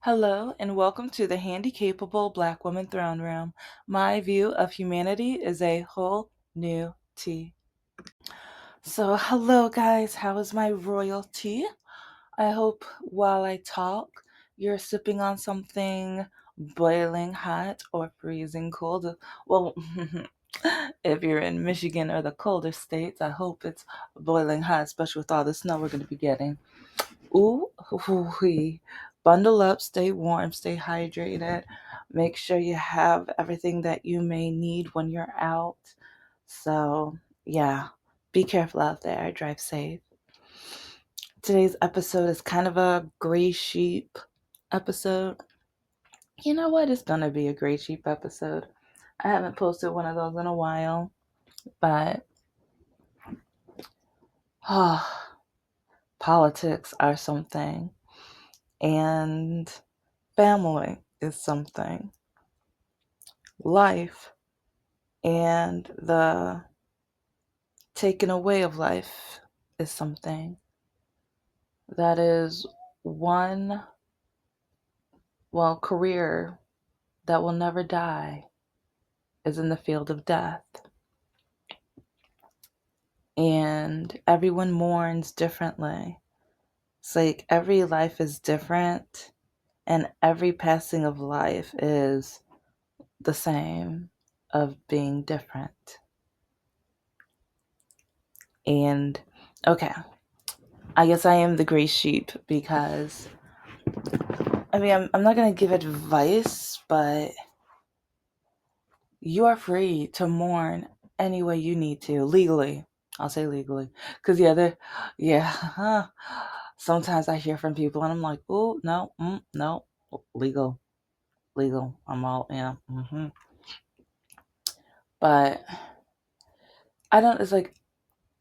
Hello, and welcome to the Handicapable Black Woman Throne Room. My view of humanity is a whole new tea. So, hello, guys. How is my royalty? I hope while I talk, you're sipping on something boiling hot or freezing cold. Well, if you're in Michigan or the colder states, I hope it's boiling hot, especially with all the snow we're going to be getting. Ooh, wee. Bundle up, stay warm, stay hydrated. Make sure you have everything that you may need when you're out. So, yeah, be careful out there. Drive safe. Today's episode is kind of a gray sheep episode. You know what? It's going to be a gray sheep episode. I haven't posted one of those in a while, but politics are something, and family is something. Life and the taking away of life is something that is one, career that will never die is in the field of death. And everyone mourns differently. It's like every life is different, and every passing of life is the same of being different. And okay, I guess I am the gray sheep because I'm not going to give advice, but you are free to mourn any way you need to, legally. I'll say legally. Because, sometimes I hear from people and I'm like, oh, no, no, legal. I'm all, yeah. But it's like,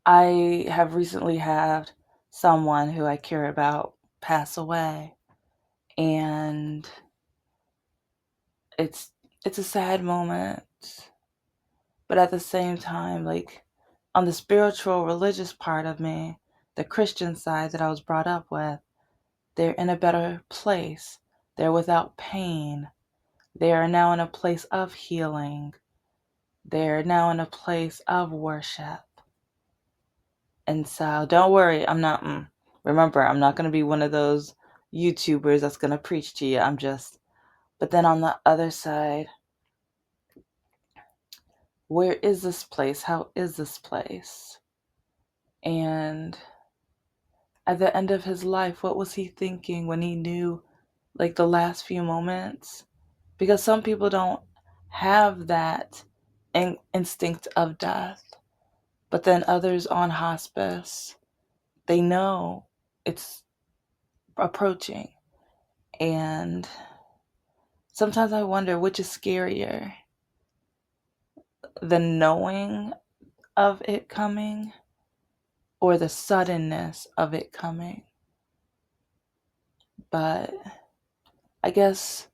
I have recently had someone who I care about pass away. And it's a sad moment, but at the same time, like, on the spiritual religious part of me, the Christian side that I was brought up with, they're in a better place. They're without pain. They are now in a place of healing. They're now in a place of worship. And so don't worry, remember, I'm not going to be one of those YouTubers that's going to preach to you. But then on the other side, where is this place? How is this place? And at the end of his life, what was he thinking when he knew, like, the last few moments? Because some people don't have that instinct of death, but then others on hospice, they know it's approaching. And sometimes I wonder which is scarier, the knowing of it coming or the suddenness of it coming. But I guess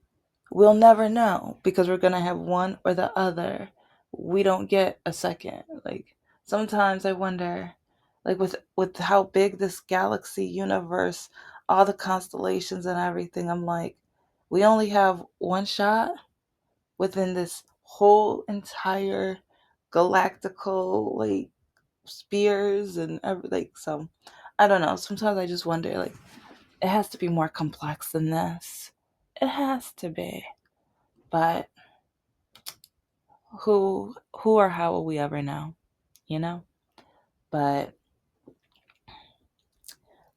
we'll never know because we're going to have one or the other. We don't get a second. Like, sometimes I wonder, like, with how big this galaxy universe, all the constellations and everything, I'm like, we only have one shot within this whole entire galactical, like, spheres and everything. So I don't know. Sometimes I just wonder, like, it has to be more complex than this. It has to be. But who or how will we ever know, you know? But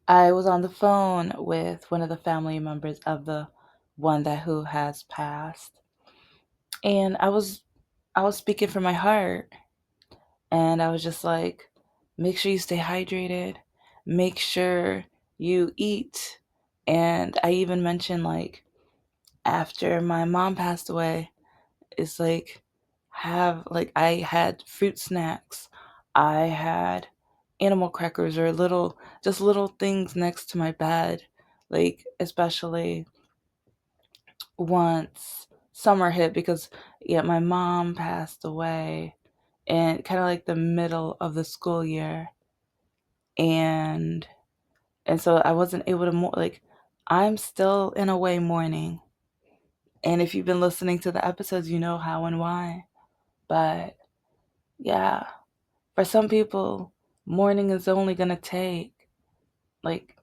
I was on the phone with one of the family members of the one that who has passed. And I was speaking from my heart, and I was just like, make sure you stay hydrated, make sure you eat. And I even mentioned, like, after my mom passed away, it's like, I had fruit snacks. I had animal crackers or little things next to my bed. Like, especially once summer hit, because yeah, my mom passed away and kind of like the middle of the school year. And so I wasn't able to like, I'm still in a way mourning. And if you've been listening to the episodes, you know how and why. But yeah, for some people, mourning is only going to take like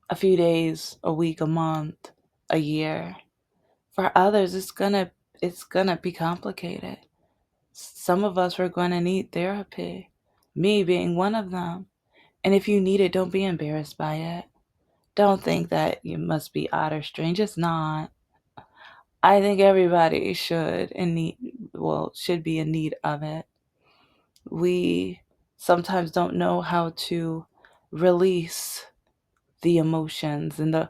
a few days, a week, a month, a year. For others, it's gonna be complicated. Some of us are going to need therapy, me being one of them. And if you need it, don't be embarrassed by it. Don't think that you must be odd or strange. It's not. I think everybody should be in need of it. We sometimes don't know how to release the emotions, and the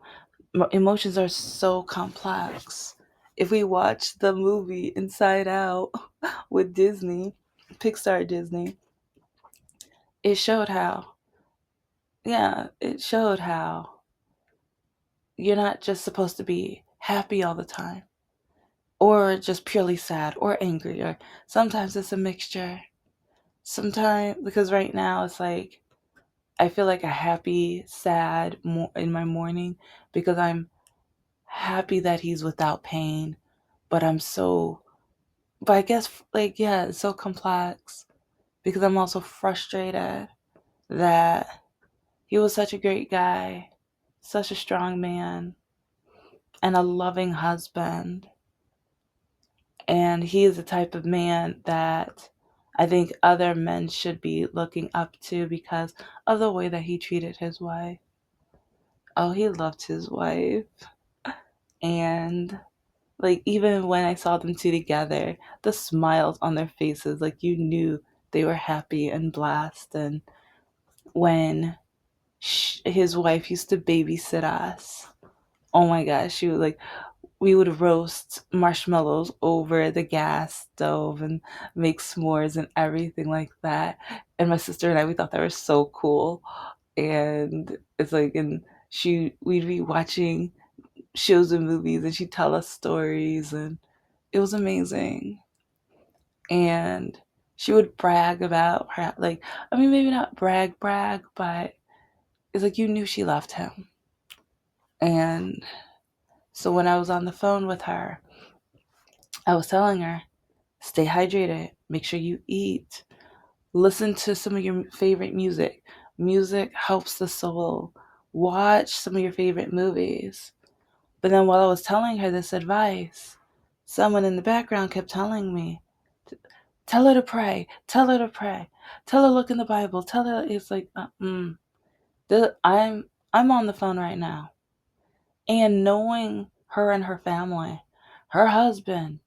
emotions are so complex. If we watch the movie Inside Out with Disney, Pixar Disney, it showed how, yeah, it showed how you're not just supposed to be happy all the time or just purely sad or angry, or sometimes it's a mixture. Sometimes, because right now it's like I feel like a happy, sad in my morning because I'm happy that he's without pain, but but I guess, like, yeah, it's so complex because I'm also frustrated that he was such a great guy, such a strong man, and a loving husband. And he is the type of man that I think other men should be looking up to because of the way that he treated his wife. Oh, he loved his wife. And like, even when I saw them two together, the smiles on their faces, like, you knew they were happy and blessed. And when his wife used to babysit us, oh my gosh, she would like, we would roast marshmallows over the gas stove and make s'mores and everything like that. And my sister and I, we thought that was so cool. And it's like, and we'd be watching shows and movies, and she'd tell us stories, and it was amazing. And she would brag about her, like, I mean, maybe not brag, but it's like you knew she loved him. And so when I was on the phone with her, I was telling her, stay hydrated, make sure you eat, listen to some of your favorite music. Music helps the soul. Watch some of your favorite movies. But then while I was telling her this advice, someone in the background kept telling me, tell her to pray, tell her to pray, tell her to look in the Bible, tell her. It's like, I'm on the phone right now. And knowing her and her family, her husband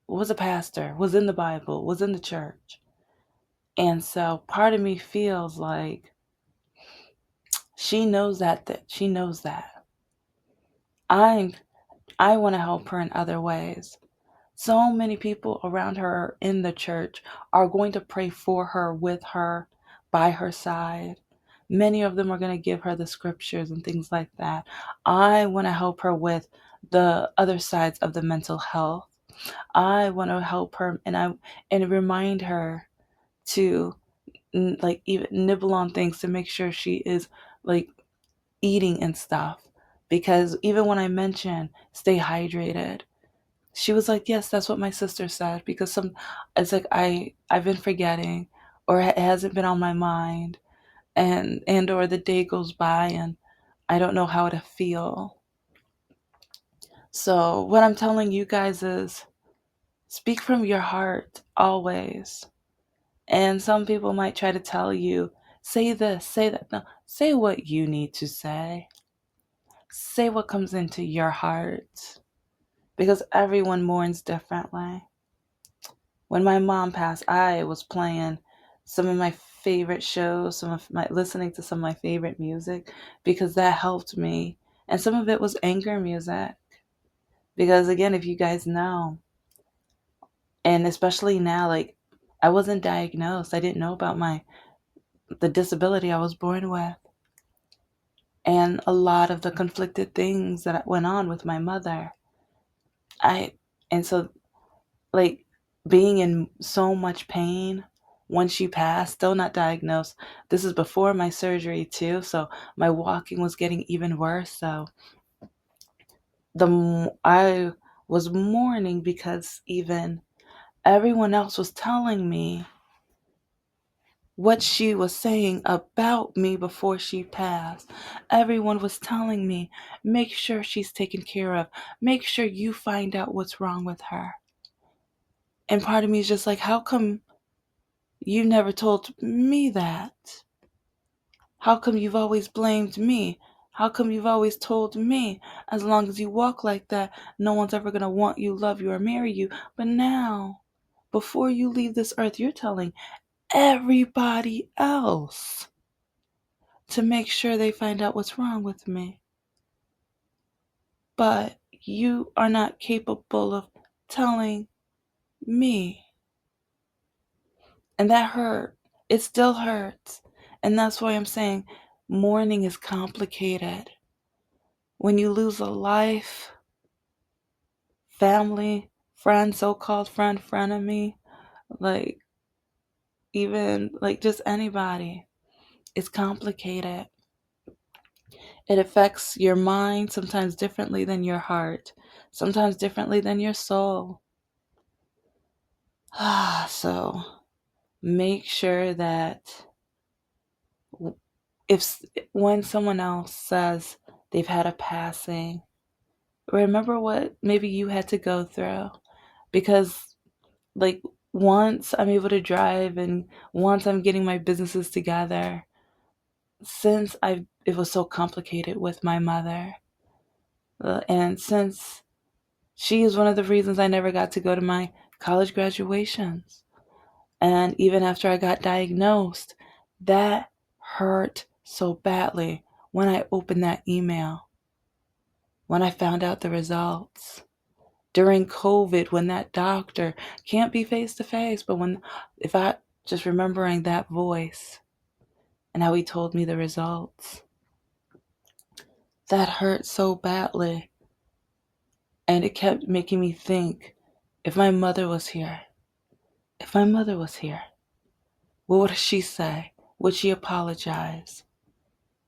was a pastor, was in the Bible, was in the church. And so part of me feels like she knows that she knows that. I I want to help her in other ways. So many people around her in the church are going to pray for her, with her, by her side. Many of them are going to give her the scriptures and things like that. I want to help her with the other sides of the mental health. I want to help her, and remind her to like even nibble on things to make sure she is like eating and stuff. Because even when I mention stay hydrated, she was like, "Yes, that's what my sister said." Because it's like I've been forgetting, or it hasn't been on my mind, and or the day goes by and I don't know how to feel. So what I'm telling you guys is speak from your heart always. And some people might try to tell you, say this, say that. No, say what you need to say. Say what comes into your heart, because everyone mourns differently. When my mom passed, I was playing some of my favorite shows, listening to some of my favorite music, because that helped me. And some of it was anger music. Because again, if you guys know, and especially now, like, I wasn't diagnosed. I didn't know about the disability I was born with. And a lot of the conflicted things that went on with my mother. I and so, like, being in so much pain when she passed, still not diagnosed. This is before my surgery too, so my walking was getting even worse. So I was mourning because even everyone else was telling me what she was saying about me before she passed. Everyone was telling me, make sure she's taken care of. Make sure you find out what's wrong with her. And part of me is just like, how come you never told me that? How come you've always blamed me? How come you've always told me, as long as you walk like that, no one's ever going to want you, love you, or marry you? But now, before you leave this earth, you're telling everybody else to make sure they find out what's wrong with me. But you are not capable of telling me. And that hurt. It still hurts. And that's why I'm saying mourning is complicated. When you lose a life, family, friend, so-called friend, frenemy, like even like just anybody, it's complicated. It affects your mind sometimes differently than your heart, sometimes differently than your soul. So make sure that if when someone else says they've had a passing, remember what maybe you had to go through. Because like once I'm able to drive and once I'm getting my businesses together, since I it was so complicated with my mother, and since she is one of the reasons I never got to go to my college graduations. And even after I got diagnosed, that hurt so badly when I opened that email, when I found out the results. During COVID, when that doctor can't be face to face, but if I just remembering that voice and how he told me the results, that hurt so badly. And it kept making me think, if my mother was here, if my mother was here, what would she say? Would she apologize?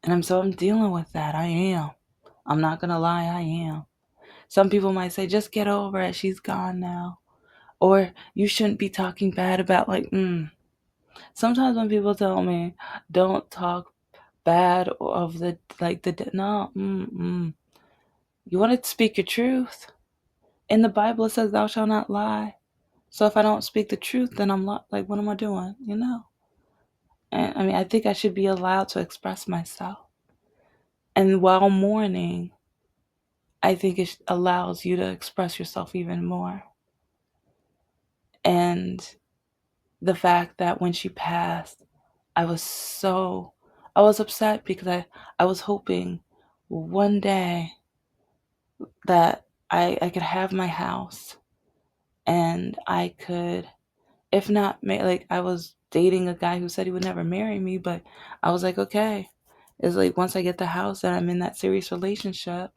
And I'm dealing with that. I am. I'm not gonna lie, I am. Some people might say, just get over it, she's gone now. Or you shouldn't be talking bad about Sometimes when people tell me, don't talk bad of no, you want to speak your truth. In the Bible it says thou shalt not lie. So if I don't speak the truth, then I'm like, what am I doing? And I mean, I think I should be allowed to express myself. And while mourning, I think it allows you to express yourself even more. And the fact that when she passed, I was upset because I was hoping one day that I could have my house and I could, if not, like I was dating a guy who said he would never marry me, but I was like, okay, it's like once I get the house and I'm in that serious relationship,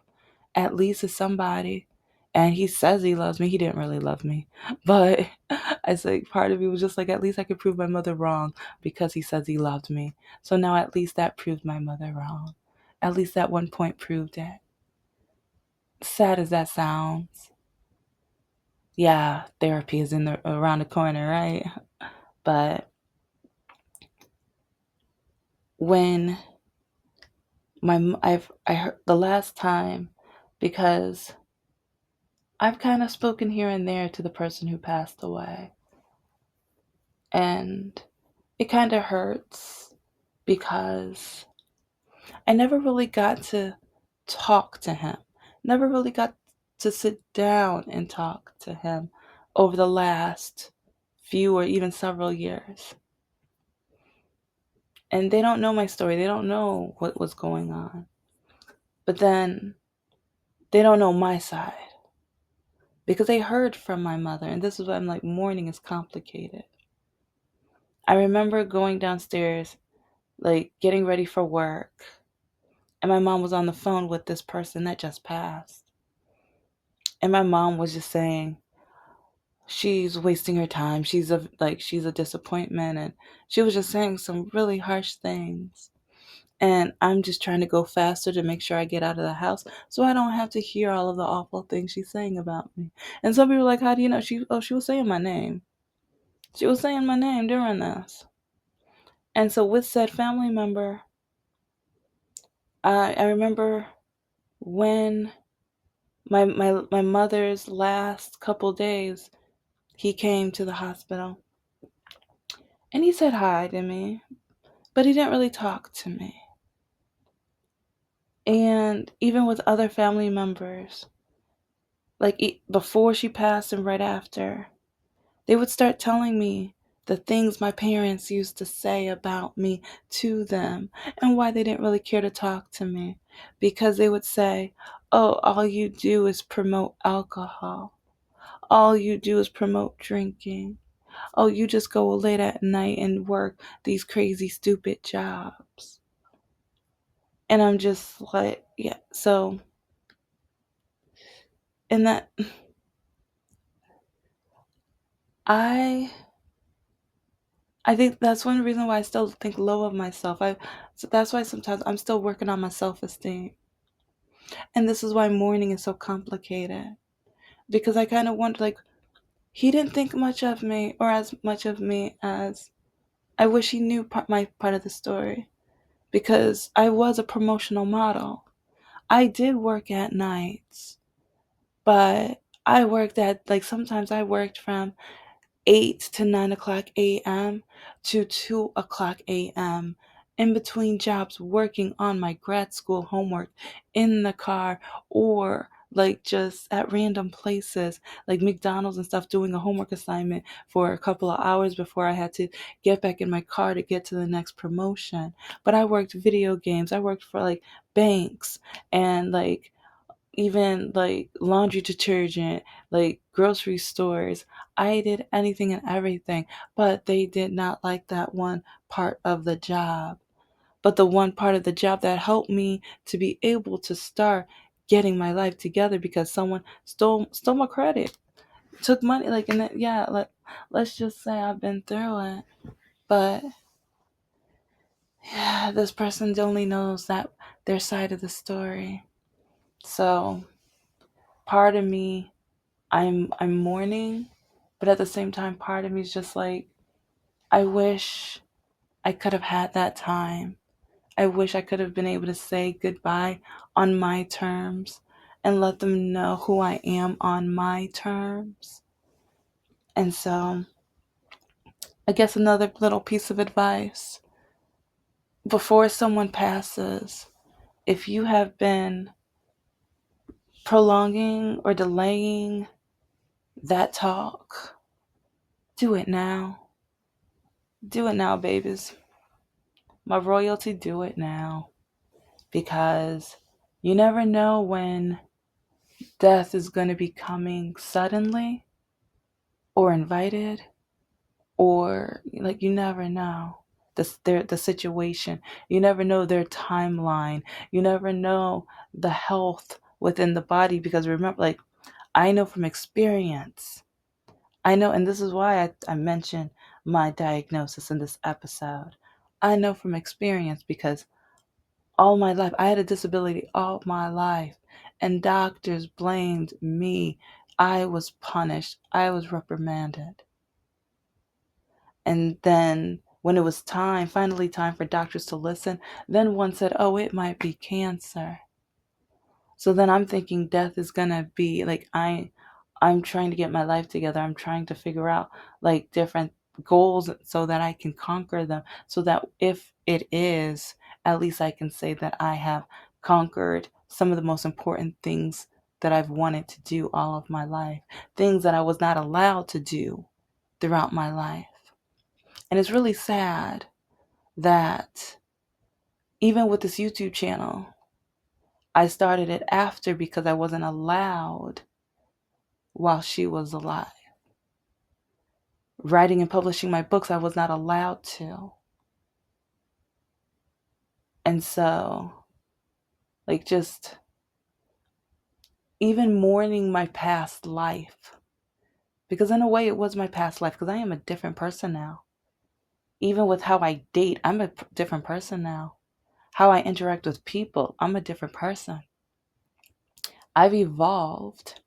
at least it's somebody. And he says he loves me. He didn't really love me. But I like part of me was just like, at least I could prove my mother wrong because he says he loved me. So now at least that proved my mother wrong. At least that one point proved it. Sad as that sounds. Yeah, therapy is around the corner, right? But when I heard the last time, because I've kind of spoken here and there to the person who passed away. And it kind of hurts because I never really got to talk to him. Never really got to sit down and talk to him over the last few or even several years. And they don't know my story. They don't know what was going on. But then they don't know my side because they heard from my mother. And this is why I'm like, mourning is complicated. I remember going downstairs, like getting ready for work, and my mom was on the phone with this person that just passed. And my mom was just saying, she's wasting her time. She's a disappointment. And she was just saying some really harsh things. And I'm just trying to go faster to make sure I get out of the house so I don't have to hear all of the awful things she's saying about me. And some people are like, how do you know? She was saying my name. She was saying my name during this. And so with said family member, I remember when my mother's last couple days, he came to the hospital and he said hi to me, but he didn't really talk to me. And even with other family members, like before she passed and right after, they would start telling me the things my parents used to say about me to them and why they didn't really care to talk to me. Because they would say, oh, all you do is promote alcohol. All you do is promote drinking. Oh, you just go late at night and work these crazy, stupid jobs. And I'm just like, yeah. So, and that, I I think that's one reason why I still think low of myself. So that's why sometimes I'm still working on my self-esteem. And this is why mourning is so complicated. Because I kind of wonder, like, he didn't think much of me or as much of me as I wish he knew my part of the story. Because I was a promotional model. I did work at nights, but I worked at, like, sometimes I worked from 8 to 9 o'clock a.m. to 2 o'clock a.m. in between jobs working on my grad school homework in the car or like just at random places like McDonald's and stuff doing a homework assignment for a couple of hours before I had to get back in my car to get to the next promotion. But I worked video games. I worked for like banks and like even like laundry detergent, like grocery stores. I did anything and everything, but they did not like that one part of the job. But the one part of the job that helped me to be able to start getting my life together because someone stole my credit, took money, like, and that, yeah, let's just say I've been through it. But yeah, this person only knows that their side of the story. So part of me, I'm mourning, but at the same time part of me is just like I wish I could have had that time. I wish I could have been able to say goodbye on my terms and let them know who I am on my terms. And so, I guess another little piece of advice before someone passes, if you have been prolonging or delaying that talk, do it now. Do it now, babies. My royalty, do it now. Because you never know when death is going to be coming suddenly or invited, or like you never know the situation. You never know their timeline. You never know the health within the body. Because remember, like, I know from experience, I know, and this is why I mentioned my diagnosis in this episode. I know from experience because all my life. I had a disability all my life, and doctors blamed me. I was punished. I was reprimanded. And then when it was time, finally time for doctors to listen, then one said, "Oh, it might be cancer." So then I'm thinking death is gonna be like I'm trying to get my life together. I'm trying to figure out like different goals so that I can conquer them. So that if it is, at least I can say that I have conquered some of the most important things that I've wanted to do all of my life. Things that I was not allowed to do throughout my life. And it's really sad that even with this YouTube channel, I started it after because I wasn't allowed while she was alive. Writing and publishing my books, I was not allowed to. And so, like, just even mourning my past life, because in a way it was my past life, because I am a different person now. Even with how I date, I'm a different person now. how I interact with people. I'm a different person. I've evolved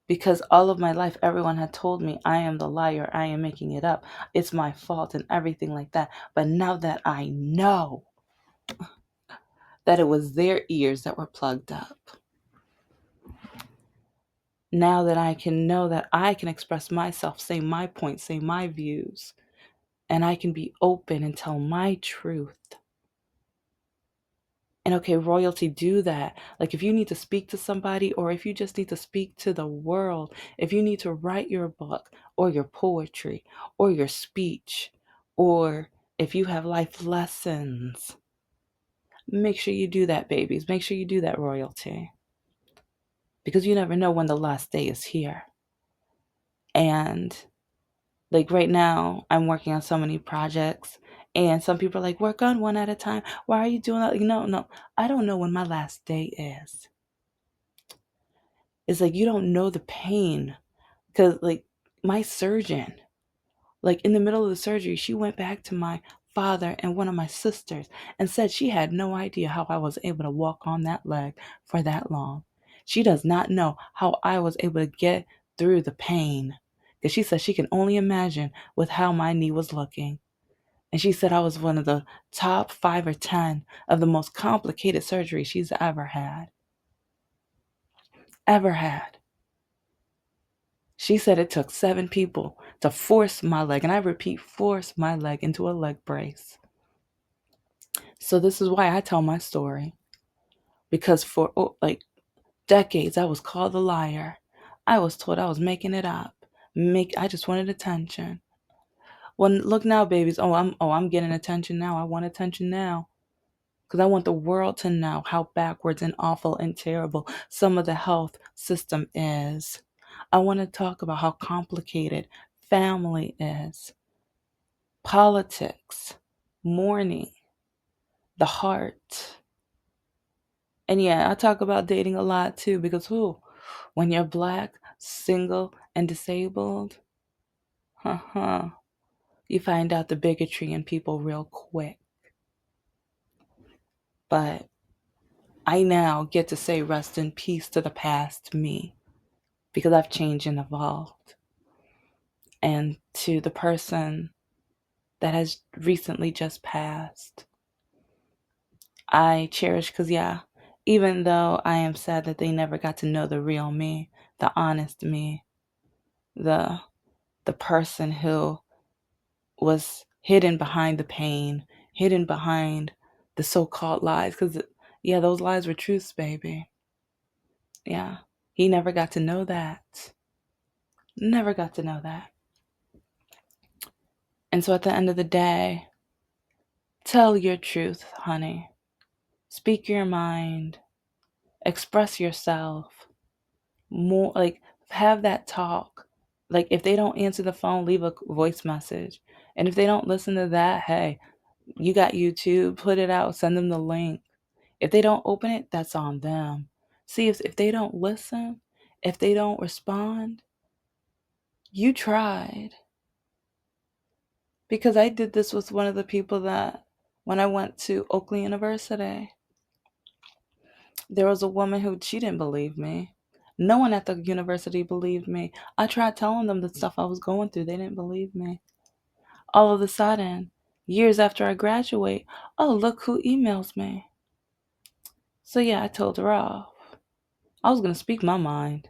because all of my life, everyone had told me I am the liar, I am making it up, it's my fault, and everything like that. But now that I know that it was their ears that were plugged up, now that I can know that I can express myself, say my points, say my views, and I can be open and tell my truth. And okay, royalty, do that. Like if you need to speak to somebody, or if you just need to speak to the world, if you need to write your book or your poetry or your speech, or if you have life lessons, make sure you do that, babies. Make sure you do that, royalty. Because you never know when the last day is here. And like right now, I'm working on so many projects, and some people are like, work on one at a time. Why are you doing that? Like, no, I don't know when my last day is. It's like you don't know the pain. Because, like, my surgeon, like, in the middle of the surgery, she went back to my father and one of my sisters and said she had no idea how I was able to walk on that leg for that long. She does not know how I was able to get through the pain. Because she said she can only imagine with how my knee was looking. And she said I was one of the top 5 or 10 of the most complicated surgeries she's ever had. Ever had. She said it took 7 people to force my leg, and I repeat, force my leg into a leg brace. So this is why I tell my story. Because for like decades, I was called a liar. I was told I was making it up. I just wanted attention. Well, look now, babies. I'm getting attention now. I want attention now. Because I want the world to know how backwards and awful and terrible some of the health system is. I want to talk about how complicated family is, politics, mourning, the heart. And yeah, I talk about dating a lot too, because when you're black, single, and disabled, you find out the bigotry in people real quick. But I now get to say rest in peace to the past me, because I've changed and evolved. And to the person that has recently just passed, I cherish, because yeah, even though I am sad that they never got to know the real me, the honest me, the the person who was hidden behind the pain, hidden behind the so-called lies, because yeah, those lies were truths, baby. Yeah, he never got to know that. Never got to know that. And so at the end of the day, tell your truth, honey. Speak your mind. Express yourself. More like have that talk. Like if they don't answer the phone, leave a voice message. And if they don't listen to that, hey, you got YouTube, put it out, send them the link. If they don't open it, that's on them. See, if they don't listen, if they don't respond, you tried. Because I did this with one of the people that when I went to Oakland University, there was a woman who she didn't believe me. No one at the university believed me. I tried telling them the stuff I was going through. They didn't believe me. All of a sudden, years after I graduate, oh, look who emails me. So yeah, I told her off. I was going to speak my mind.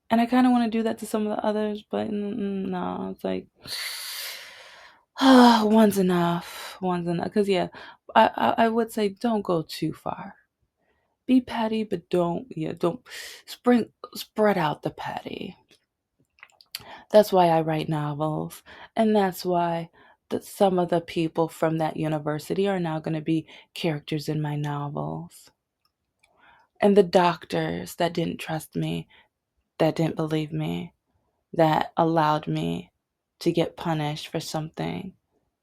And I kind of want to do that to some of the others, but no, it's like, one's enough. One's enough. Because yeah, I would say don't go too far. Be petty, but don't spread out the petty. That's why I write novels, and that's why some of the people from that university are now going to be characters in my novels. And the doctors that didn't trust me, that didn't believe me, that allowed me to get punished for something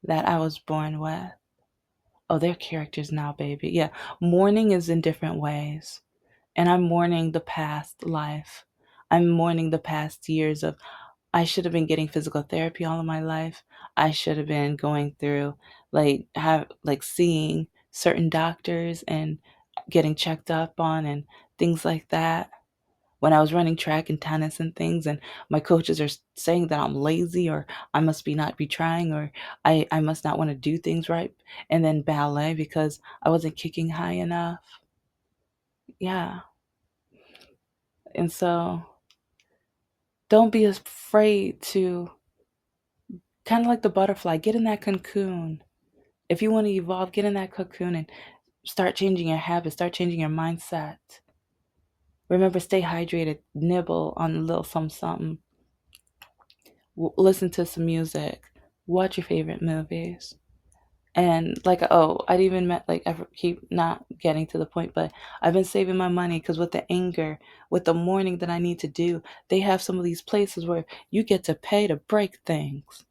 that I was born with. Oh, they're characters now, baby. Yeah, mourning is in different ways. And I'm mourning the past life. I'm mourning the past years of I should have been getting physical therapy all of my life. I should have been going through like seeing certain doctors and getting checked up on and things like that. When I was running track and tennis and things, and my coaches are saying that I'm lazy or I must not be trying or I must not want to do things right. And then ballet because I wasn't kicking high enough. Yeah. And so don't be afraid to kind of like the butterfly, get in that cocoon. If you want to evolve, get in that cocoon and start changing your habits, start changing your mindset. Remember, stay hydrated, nibble on a little something, something. Listen to some music, watch your favorite movies. And like, oh, I'd even met, like, I keep not getting to the point, but I've been saving my money because with the anger, with the mourning that I need to do, they have some of these places where you get to pay to break things.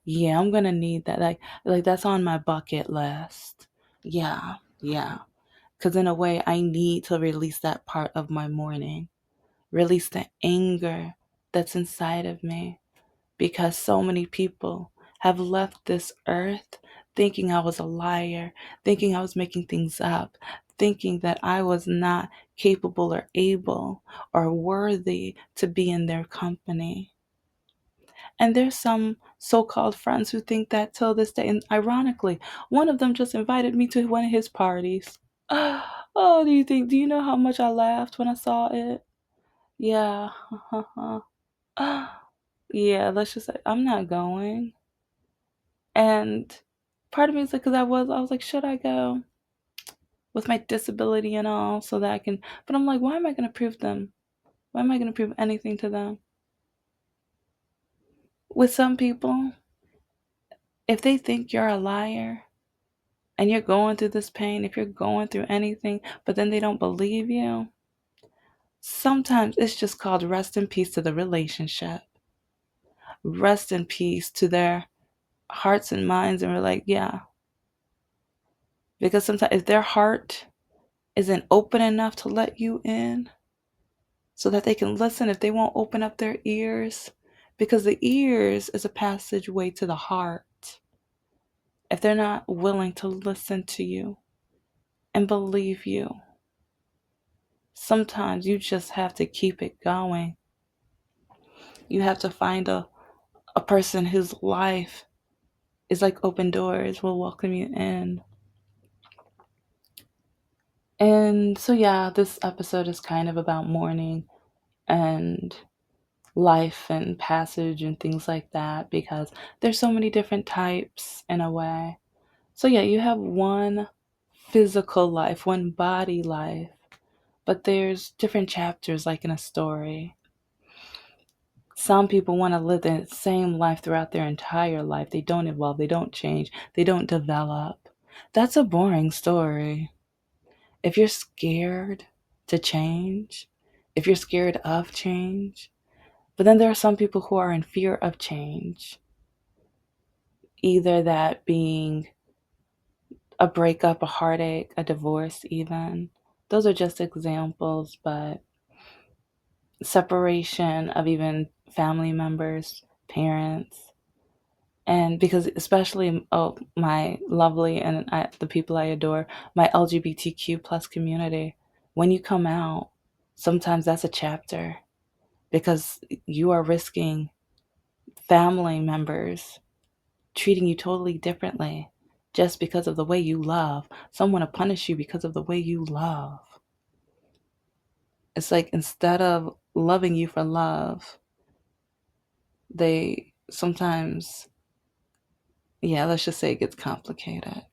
Yeah, I'm gonna need that. Like that's on my bucket list. Yeah, yeah. Because in a way, I need to release that part of my mourning, release the anger that's inside of me because so many people have left this earth thinking I was a liar, thinking I was making things up, thinking that I was not capable or able or worthy to be in their company. And there's some so called friends who think that till this day. And ironically, one of them just invited me to one of his parties. Oh, do you know how much I laughed when I saw it? Yeah. Yeah, let's just say I'm not going. And part of me is like, because I was like, should I go with my disability and all so that I can, but I'm like, why am I going to prove them? Why am I going to prove anything to them? With some people, if they think you're a liar and you're going through this pain, if you're going through anything, but then they don't believe you, sometimes it's just called rest in peace to the relationship, rest in peace to their hearts and minds. And we're like, yeah, because sometimes if their heart isn't open enough to let you in so that they can listen, if they won't open up their ears, because the ears is a passageway to the heart, if they're not willing to listen to you and believe you, sometimes you just have to keep it going. You have to find a person whose life is like open doors, will welcome you in. And so, yeah, this episode is kind of about mourning and life and passage and things like that because there's so many different types in a way. So, yeah, you have one physical life, one body life, but there's different chapters like in a story. Some people want to live the same life throughout their entire life. They don't evolve, they don't change, they don't develop. That's a boring story. If you're scared to change, if you're scared of change, but then there are some people who are in fear of change, either that being a breakup, a heartache, a divorce, even. Those are just examples, but separation of even family members, parents, and because especially my lovely and the people I adore, my LGBTQ plus community, when you come out, sometimes that's a chapter because you are risking family members treating you totally differently just because of the way you love. Someone to punish you because of the way you love. It's like instead of loving you for love, they sometimes, yeah, let's just say it gets complicated.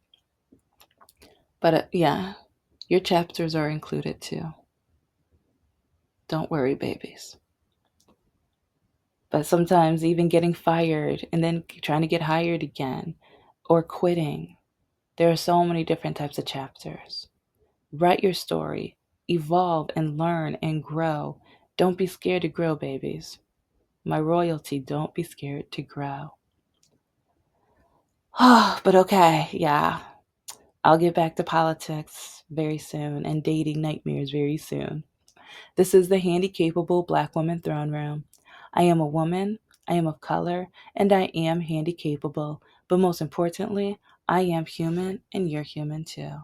But yeah, your chapters are included too. Don't worry, babies. But sometimes even getting fired and then trying to get hired again or quitting, there are so many different types of chapters. Write your story, evolve and learn and grow. Don't be scared to grow, babies. My royalty, don't be scared to grow. But okay, yeah. I'll get back to politics very soon and dating nightmares very soon. This is the Handicapable Black Woman Throne Room. I am a woman, I am of color, and I am handicapable. But most importantly, I am human and you're human too.